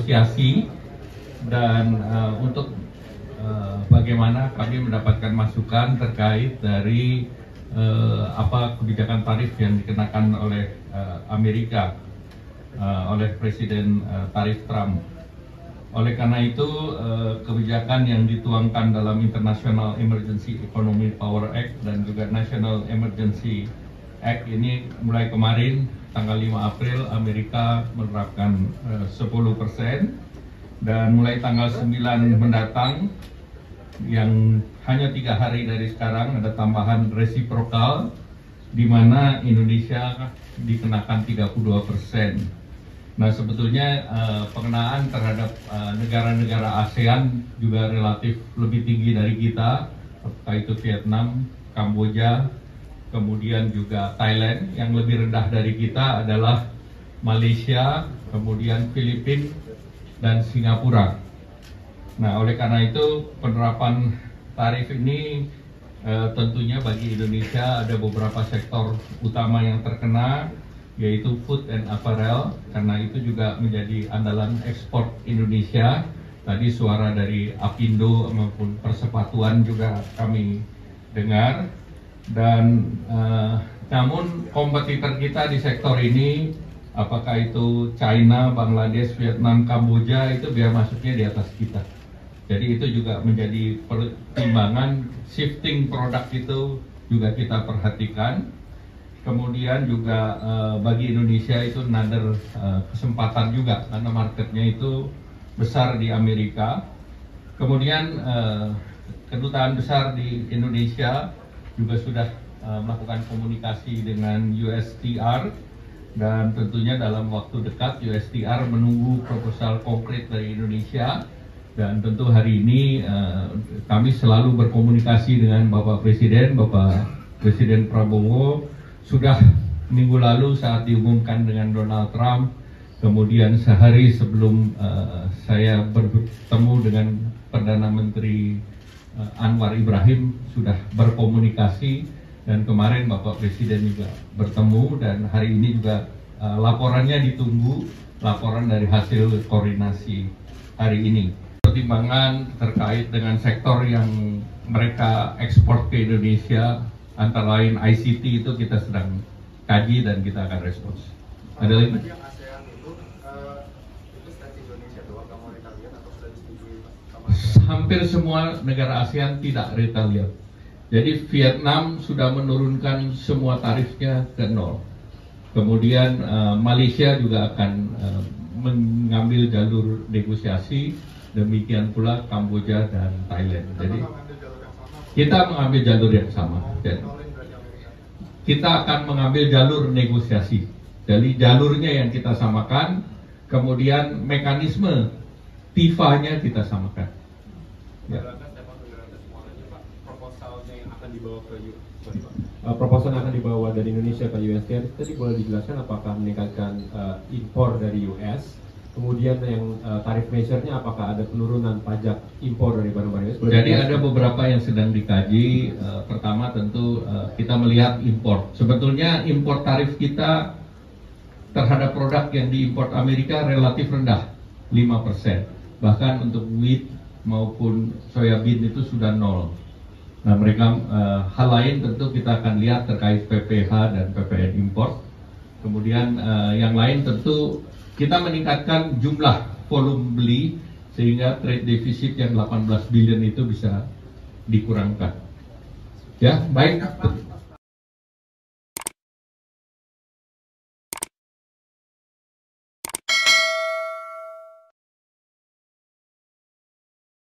negosiasi dan untuk bagaimana kami mendapatkan masukan terkait dari apa kebijakan tarif yang dikenakan oleh Amerika oleh Presiden tarif Trump. Oleh karena itu kebijakan yang dituangkan dalam International Emergency Economic Power Act dan juga National Emergency Act ini mulai kemarin tanggal 5 April Amerika menerapkan 10% dan mulai tanggal 9 mendatang yang hanya 3 hari dari sekarang ada tambahan resiprokal di mana Indonesia dikenakan 32%. Nah sebetulnya pengenaan terhadap negara-negara ASEAN juga relatif lebih tinggi dari kita, apakah itu Vietnam, Kamboja, kemudian juga Thailand. Yang lebih rendah dari kita adalah Malaysia, kemudian Filipina dan Singapura. Nah oleh karena itu penerapan tarif ini tentunya bagi Indonesia ada beberapa sektor utama yang terkena, yaitu food and apparel, karena itu juga menjadi andalan ekspor Indonesia. Tadi suara dari Apindo maupun Persepatuan juga kami dengar. Dan namun kompetitor kita di sektor ini, apakah itu China, Bangladesh, Vietnam, Kamboja, itu biaya masuknya di atas kita. Jadi itu juga menjadi pertimbangan, shifting produk itu juga kita perhatikan. Kemudian juga bagi Indonesia itu another kesempatan juga karena marketnya itu besar di Amerika. Kemudian kedutaan besar di Indonesia juga sudah melakukan komunikasi dengan USTR dan tentunya dalam waktu dekat USTR menunggu proposal konkret dari Indonesia. Dan tentu hari ini kami selalu berkomunikasi dengan Bapak Presiden Prabowo. Sudah minggu lalu saat diumumkan dengan Donald Trump, kemudian sehari sebelum saya bertemu dengan Perdana Menteri Anwar Ibrahim sudah berkomunikasi, dan kemarin Bapak Presiden juga bertemu, dan hari ini juga laporannya ditunggu, laporan dari hasil koordinasi hari ini. Pertimbangan terkait dengan sektor yang mereka ekspor ke Indonesia, antara lain ICT, itu kita sedang kaji dan kita akan respons. Ada lagi? Hampir semua negara ASEAN tidak retaliate. Jadi Vietnam sudah menurunkan semua tarifnya ke 0. Kemudian Malaysia juga akan mengambil jalur negosiasi. Demikian pula Kamboja dan Thailand. Jadi kita mengambil jalur yang sama. Dan kita akan mengambil jalur negosiasi. Jadi jalurnya yang kita samakan, kemudian mekanisme TIFA-nya kita samakan. Ya. Proposal yang akan dibawa dari Indonesia ke USTR tadi boleh dijelaskan apakah meningkatkan impor dari US, kemudian yang tarif measure-nya apakah ada penurunan pajak impor dari barang-barang US? Jadi ada beberapa yang sedang dikaji. Pertama tentu kita melihat impor. Sebetulnya impor tarif kita terhadap produk yang diimpor Amerika relatif rendah, 5%. Bahkan untuk wheat maupun soybean itu sudah 0. Nah mereka hal lain tentu kita akan lihat terkait PPH dan PPN import. Kemudian yang lain tentu kita meningkatkan jumlah volume beli sehingga trade deficit yang 18 billion itu bisa dikurangkan. Ya baik.